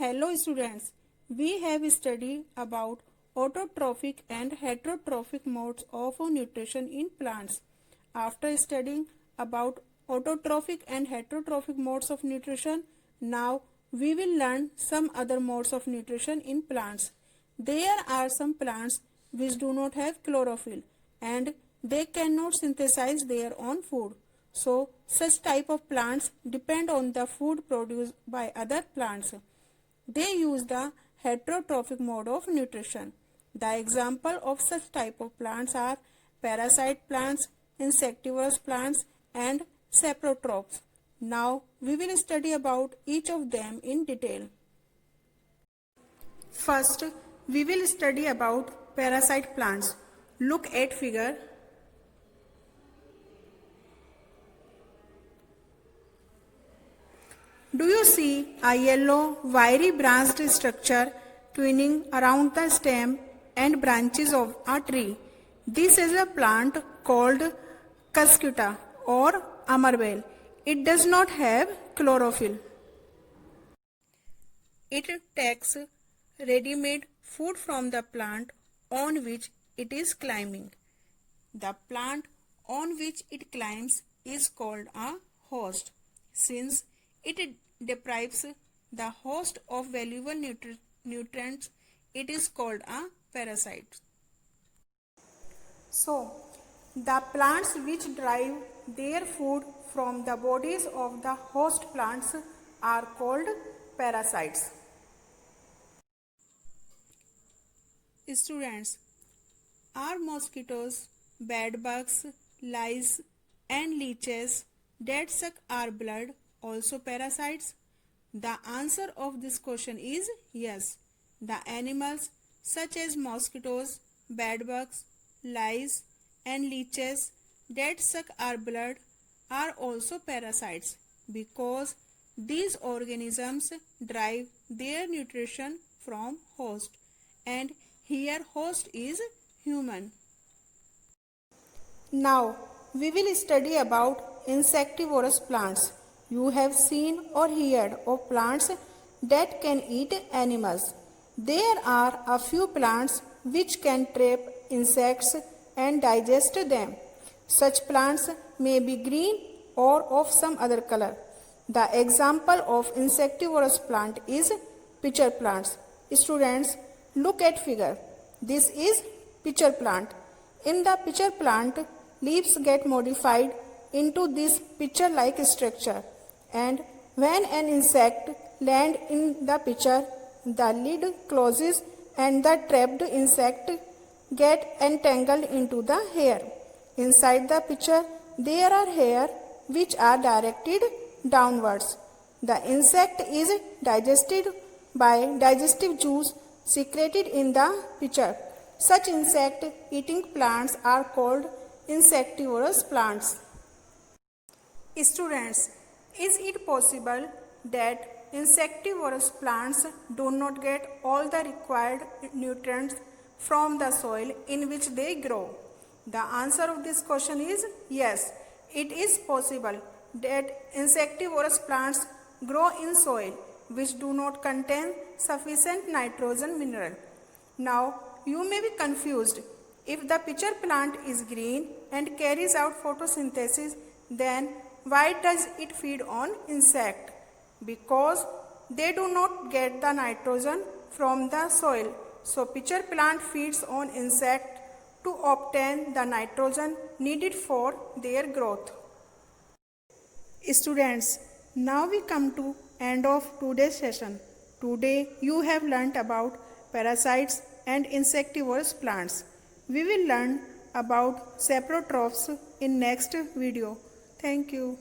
Hello students, we have studied about autotrophic and heterotrophic modes of nutrition in plants. After studying about autotrophic and heterotrophic modes of nutrition, now we will learn some other modes of nutrition in plants. There are some plants which do not have chlorophyll and they cannot synthesize their own food. So, such type of plants depend on the food produced by other plants. They use the heterotrophic mode of nutrition. The example of such type of plants are parasite plants, insectivorous plants and saprotrophs. Now we will study about each of them in detail. First, we will study about parasite plants. Look at figure. Do you see a yellow, wiry branched structure twining around the stem and branches of a tree? This is a plant called cuscuta or amarvel. It does not have chlorophyll. It takes ready-made food from the plant on which it is climbing. The plant on which it climbs is called a host. Since it deprives the host of valuable nutrients, it is called a parasite. So, the plants which derive their food from the bodies of the host plants are called parasites. Students, are mosquitoes, bedbugs, lice and leeches that suck our blood also parasites? The answer of this question is yes. The animals such as mosquitoes, bedbugs, lice and leeches that suck our blood are also parasites because these organisms derive their nutrition from host, and here host is human. Now we will study about insectivorous plants. You have seen or heard of plants that can eat animals. There are a few plants which can trap insects and digest them. Such plants may be green or of some other color. The example of insectivorous plant is pitcher plants. Students, look at figure. This is pitcher plant. In the pitcher plant, leaves get modified into this pitcher-like structure, and when an insect lands in the pitcher, the lid closes and the trapped insect get entangled into the hair. Inside the pitcher, there are hairs which are directed downwards. The insect is digested by digestive juice secreted in the pitcher. Such insect-eating plants are called insectivorous plants. Students, is it possible that insectivorous plants do not get all the required nutrients from the soil in which they grow? The answer of this question is yes. It is possible that insectivorous plants grow in soil which do not contain sufficient nitrogen mineral. Now, you may be confused. If the pitcher plant is green and carries out photosynthesis, then why does it feed on insect? Because they do not get the nitrogen from the soil. So pitcher plant feeds on insect to obtain the nitrogen needed for their growth. Students, now we come to end of today's session. Today you have learnt about parasites and insectivorous plants. We will learn about saprotrophs in next video. Thank you.